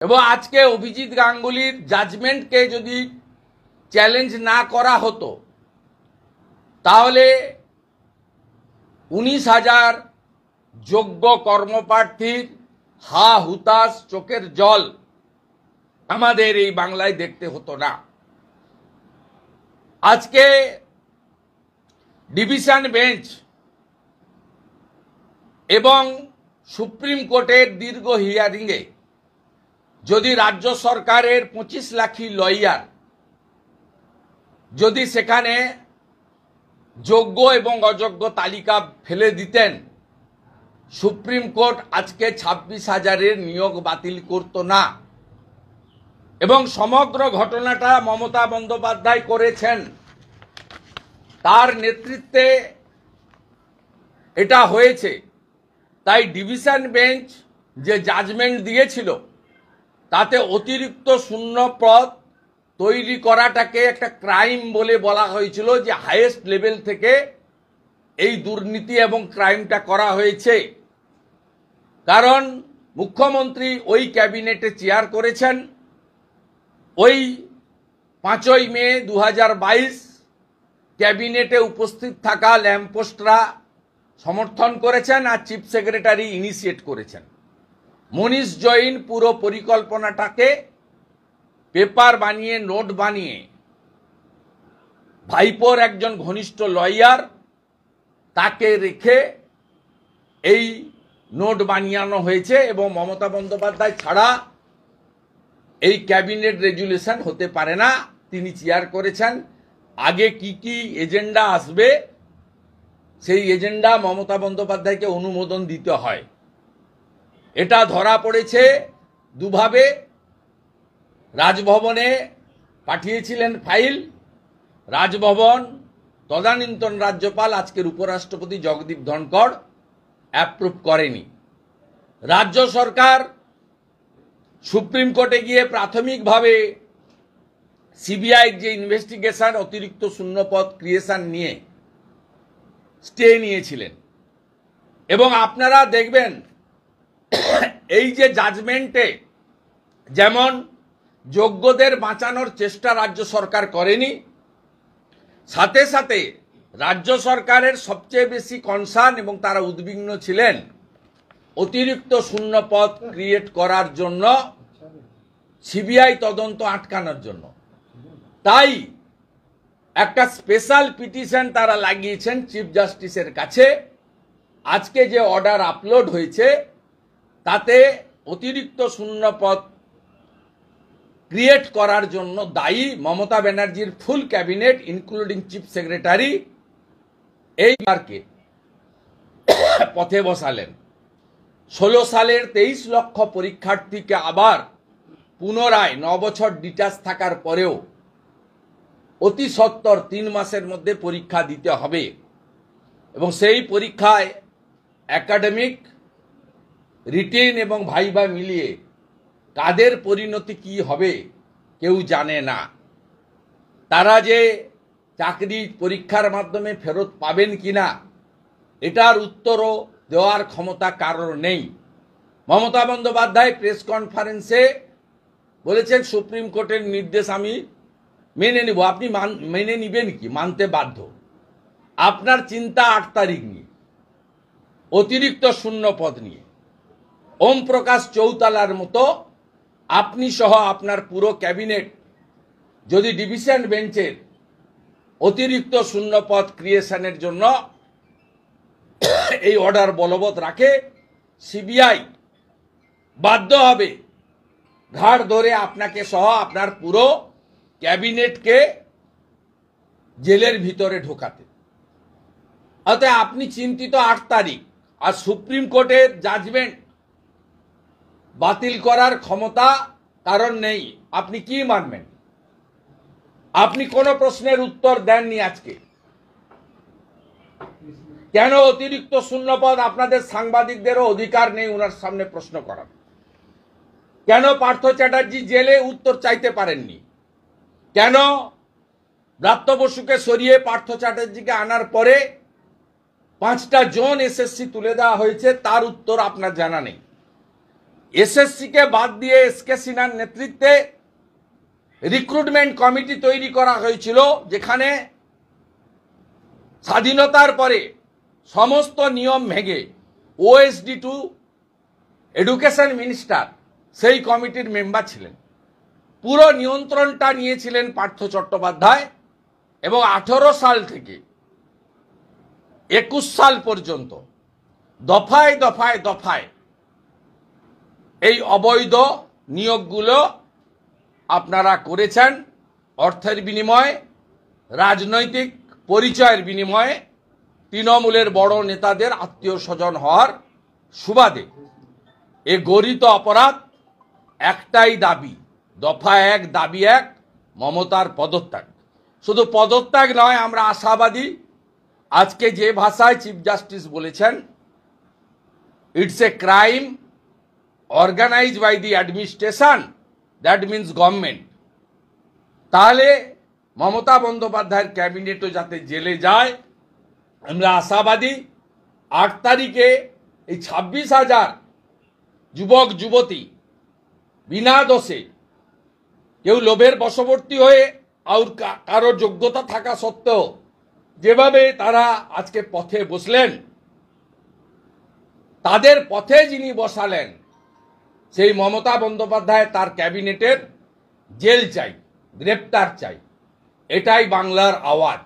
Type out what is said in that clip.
এবং আজকে অভিজিৎ গাঙ্গুলির জাজমেন্টকে যদি চ্যালেঞ্জ না করা হতো তাহলে 19,000 যোগ্য কর্মপ্রার্থীর হা হুতাশ চোখের জল আমাদের এই বাংলায় দেখতে হতো না। আজকে ডিভিশন বেঞ্চ এবং সুপ্রিম কোর্টের দীর্ঘ হিয়ারিংয়ে যদি রাজ্য সরকারের 25 লাখি লয়ার যদি সেখানে যোগ্য এবং অযোগ্য তালিকা ফেলে দিতেন, সুপ্রিম কোর্ট আজকে 26,000-এর নিয়োগ বাতিল করত না। এবং সমগ্র ঘটনাটা মমতা বন্দ্যোপাধ্যায় করেছেন, তার নেতৃত্বে এটা হয়েছে। তাই ডিভিশন বেঞ্চ যে জাজমেন্ট দিয়েছিল তাতে অতিরিক্ত শূন্য পদ তৈরি করাটাকে একটা ক্রাইম বলে বলা হয়েছিল, যে হাইয়েস্ট লেভেল থেকে এই দুর্নীতি এবং ক্রাইমটা করা হয়েছে। কারণ মুখ্যমন্ত্রী ওই ক্যাবিনেটে চেয়ার করেছেন, ওই 5ই মে 2022 ক্যাবিনেটে উপস্থিত থাকা ল্যাম্পপোস্টরা সমর্থন করেছেন আর চিফ সেক্রেটারি ইনিশিয়েট করেছেন। মনীষ জৈন পুরো পরিকল্পনাটাকে পেপার বানিয়ে নোট বানিয়ে ভাইপোর একজন ঘনিষ্ঠ লয়ার তাকে রেখে এই নোট বানিয়ানো হয়েছে। এবং মমতা বন্দ্যোপাধ্যায় ছাড়া এই ক্যাবিনেট রেজুলেশন হতে পারে না, তিনি চেয়ার করেছেন। আগে কি কি এজেন্ডা আসবে সেই এজেন্ডা মমতা বন্দ্যোপাধ্যায়কে অনুমোদন দিতে হয়। এটা ধরা পড়েছে দুভাবে। রাজভবনে পাঠিয়েছিলেন ফাইল, রাজভবন তদানীন্তন রাজ্যপাল আজকের উপরাষ্ট্রপতি জগদীপ ধনখড় অ্যাপ্রুভ করেনি। রাজ্য সরকার সুপ্রিম কোর্টে গিয়ে প্রাথমিকভাবে সিবিআই যে ইনভেস্টিগেশন অতিরিক্ত শূন্যপদ ক্রিয়েশন নিয়ে স্টে নিয়েছিলেন। এবং আপনারা দেখবেন এই যে জাজমেন্টে যেমন যোগ্যদের বাঁচানোর চেষ্টা রাজ্য সরকার করেনি, সাথে সাথে রাজ্য সরকারের সবচেয়ে বেশি কনসার্ন এবং তারা উদ্বিগ্ন ছিলেন অতিরিক্ত শূন্যপদ ক্রিয়েট করার জন্য, সিবিআই তদন্ত আটকানোর জন্য। তাই একটা স্পেশাল পিটিশন তারা লাগিয়েছেন চিফ জাস্টিসের কাছে। আজকে যে অর্ডার আপলোড হয়েছে তাতে অতিরিক্ত শূন্যপদ ক্রিয়েট করার জন্য দায়ী মমতা ব্যানার্জির ফুল ক্যাবিনেট ইনক্লুডিং চিফ সেক্রেটারি এই বারকে পথে বসালেন। 16 সালের 23 লক্ষ পরীক্ষার্থীকে আবার পুনরায় 9 বছর ডিটাচ থাকার পরেও অতি সত্বর 3 মাসের মধ্যে পরীক্ষা দিতে হবে। এবং সেই পরীক্ষায় একাডেমিক, রিটেন এবং ভাইবা মিলিয়ে কাদের পরিণতি কি হবে কেউ জানে না। তারা যে চাকরি পরীক্ষার মাধ্যমে ফেরত পাবেন কিনা এটার উত্তরও দেওয়ার ক্ষমতা কারোর নেই। মমতা বন্দ্যোপাধ্যায় প্রেস কনফারেন্সে বলেছেন সুপ্রিম কোর্টের নির্দেশ আমি মেনে নেব। আপনি মেনে নিবেন কি? মানতে বাধ্য। আপনার চিন্তা 8 তারিখ নিয়ে, অতিরিক্ত শূন্যপদ নিয়ে। ওম প্রকাশ চৌতালার মতো আপনি সহ আপনার পুরো ক্যাবিনেট যদি ডিভিশন বেঞ্চের অতিরিক্ত শূন্যপদ ক্রিয়েশনের জন্য এই অর্ডার বলবৎ রাখে, সিবিআই বাধ্য হবে ঘাড় ধরে আপনাকে সহ আপনার পুরো ক্যাবিনেটকে জেলের ভিতরে ঢোকাতে। অতএব আপনি চিন্তিত 8 তারিখ, আর সুপ্রিম কোর্টের জাজমেন্ট বাতিল করার ক্ষমতা কারণ নেই। আপনি কি মানবেন? আপনি কোনো প্রশ্নের উত্তর দেননি আজকে। কেন অতিরিক্ত শূন্যপদ? আপনাদের সাংবাদিকদেরও অধিকার নেই ওনার সামনে প্রশ্ন করার। কেন পার্থ চ্যাটার্জি জেলে? উত্তর চাইতে পারেননি। কেন ব্রাত্য বসুকে সরিয়ে পার্থ চ্যাটার্জিকে আনার পরে 5টা জোন এসএসসি তুলে দেওয়া হয়েছে তার উত্তর আপনার জানা নেই। এসএসসিকে বাদ দিয়ে এসকে সিনহার নেতৃত্বে রিক্রুটমেন্ট কমিটি তৈরি করা হয়েছিল, যেখানে স্বাধীনতার পরে সমস্ত নিয়ম ভেঙে ওএসডি টু এডুকেশন মিনিস্টার সেই কমিটির মেম্বার ছিলেন। পুরো নিয়ন্ত্রণটা নিয়েছিলেন পার্থ চট্টোপাধ্যায় এবং 18 সাল থেকে 21 সাল পর্যন্ত দফায় দফায় দফায় এই অবৈধ নিয়োগগুলো আপনারা করেছেন অর্থের বিনিময়ে, রাজনৈতিক পরিচয়ের বিনিময়ে, তৃণমূলের বড় নেতাদের আত্মীয় স্বজন হওয়ার সুবাদে। এ গরিত অপরাধ। একটাই দাবি, দফা 1 দাবি 1, মমতার পদত্যাগ। শুধু পদত্যাগ নয়, আমরা আশাবাদী আজকে যে ভাষায় চিফ জাস্টিস বলেছেন, it's a crime organized by the administration, that means government, তাহলে মমতা বন্দ্যোপাধ্যায়ের ক্যাবিনেটও যাতে জেলে যায়। আমরা আশাবাদী 8 তারিখে এই 26,000 যুবক যুবতী বিনা দোষে, কেউ লোভের বশবর্তী হয়ে আর কারো যোগ্যতা থাকা সত্ত্বেও যেভাবে তারা আজকে পথে বসলেন, তাদের পথে যিনি বসালেন সেই মমতা বন্দ্যোপাধ্যায় তার ক্যাবিনেটের জেল চাই, গ্রেপ্তার চাই। এটাই বাংলার আওয়াজ।